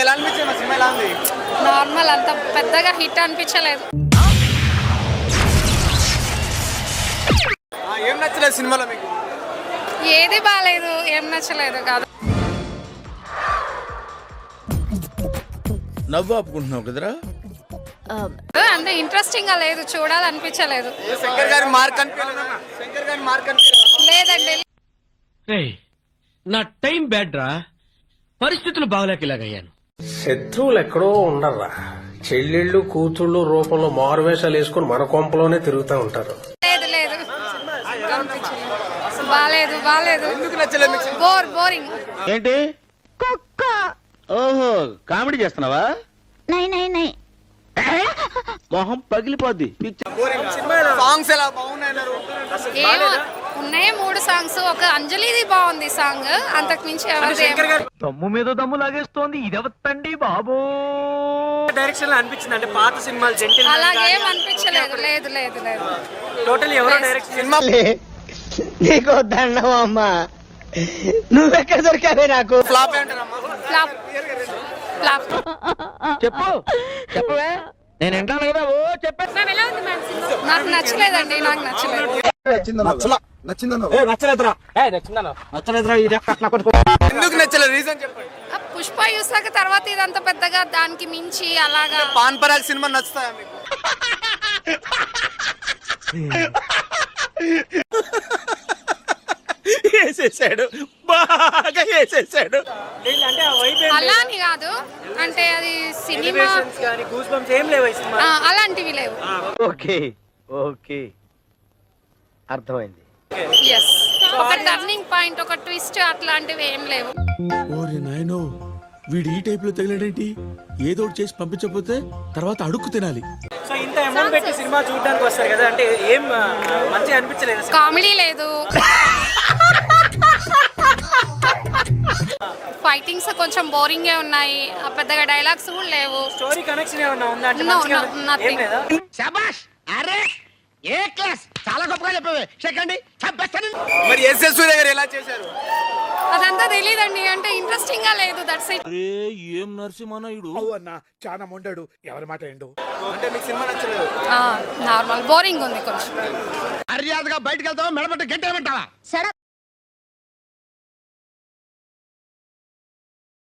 ఎలా అనిపించింది సినిమా? ఎలా ఉంది? నార్మల్, అంత పెద్దగా హిట్ అనిపించలేదు. ఏం నచ్చలేదు సినిమాలో మీకు? ఏది బాగాలేదు, ఏం నచ్చలేదు కాదు. నవ్వు ఆపుకుంటున్నావు కదరా? అంత ఇంట్రెస్టింగ్ గా లేదు, చూడాలనిపించలేదు. శంకర్ గారి మార్క్ అనిపించలేదా? శంకర్ గారి మార్క్ అనిపించలేదా? లేదండి. నా టైం బ్యాడ్ రా, పరిస్థితులు బాగలేక ఇలాగయ్యాను. శత్రువులు ఎక్కడో ఉండర్రా, చెల్లెళ్ళు కూతుళ్ళు రూపంలో మారువేషాలు వేసుకుని మన కొంపలోనే తిరుగుతూ ఉంటారు. లేదు లేదు, బాలేదు బాలేదు. ఎందుకు నచ్చలేదు మీకు? బోరింగ్. ఏంటి కుక్క? ఓహో, కామెడీ చేస్తున్నావా? మొహం పగిలిపోద్ది. సాంగ్స్ ఎలా బాగున్నాయన్నారు? ఏమో ఉన్నాయి 3 సాంగ్స్. ఒక అంజలిది బాగుంది సాంగ్, అంతకు మించి దమ్ము మీద దమ్ము లాగేస్తోంది ఇదవత్తండి బాబో. డైరెక్షన్ లో అనిపించింది అంటే పాత సినిమాలు జెంటిల్ అలాగేం అనిపించలేదు. లేదు లేదు లేదు, టోటల్ ఎవరో డైరెక్షన్ సినిమా నీకు దండం అమ్మా, నువ్వెక్కడ దొరికావే నాకు. ఫ్లాప్ ఏంటారమ్మా? Flop flop. చెప్పు చెప్పవే, నేను వింటాను కదా. ఓ చెప్పే. నాకు నచ్చలేదండి, నాకు నచ్చలేదు. ఎందుకు నచ్చలేదు? రీజన్ చెప్పండి. ఆ పుష్ప చూసాక తర్వాత ఇదంతా పెద్దగా దానికి మించి అలాగా. పాన్ పరాగ్ సినిమా నచ్చుతాయా మీకు? వేసేసాడు, బాగా వేసేసాడు. అంటే ఆ వైబ్ అలా అని కాదు, అంటే అది సినిమా ఎలివేషన్స్ కానీ గూస్ బంప్స్ ఏం లేవు ఈ సినిమా. అలాంటివి లేవు. ఓకే ఓకే, అర్థమైంది. ఎస్, ఒక టర్నింగ్ పాయింట్, ఒక ట్విస్ట్ అట్లాంటివి ఏం లేవు. ఓరి నాయనో, వీడు ఈ టైప్ లో తగిలాడేంటి? ఏదో ఒకటి చేసి పంపించకపోతే తర్వాత అడుక్కు తినాలి. సో ఇంత అమౌంట్ పెట్టి సినిమా చూడడానికి వస్తారు కదా, అంటే ఏం మంచిగా అనిపించలేదు. కామెడీ లేదు, ఫైటింగ్స్ కొంచెం బోరింగ్ గా ఉన్నాయి, పెద్దగా డైలాగ్స్ కూడా లేవు. స్టోరీ కనెక్షన్ ఏమన్నా ఉందా అంటే? No, మంచిగా no, nothing. ఏం లేదా? శబాష్, అరే ఏ క్లాస్, చాలా గొప్పగా చెప్పవే. సెకండ్ చంపేస్తాను. మరి ఎస్ఎస్ సూర్య గారు ఎలా చేశారు? అదంతా తెలియదండి, అంటే ఇంట్రెస్టింగ్ గా లేదు. That's it. ఏం నరసింహనాయుడు అన్న, చాలా మొండాడు, ఎవరి మాట ఏండు. అంటే మీకు సినిమా నచ్చలేదు? నార్మల్, బోరింగ్ ఉంది కొంచెం. మర్యాదగా బయటకు వెళ్తావా, మెడబట్టి గంట ఏమంటావా?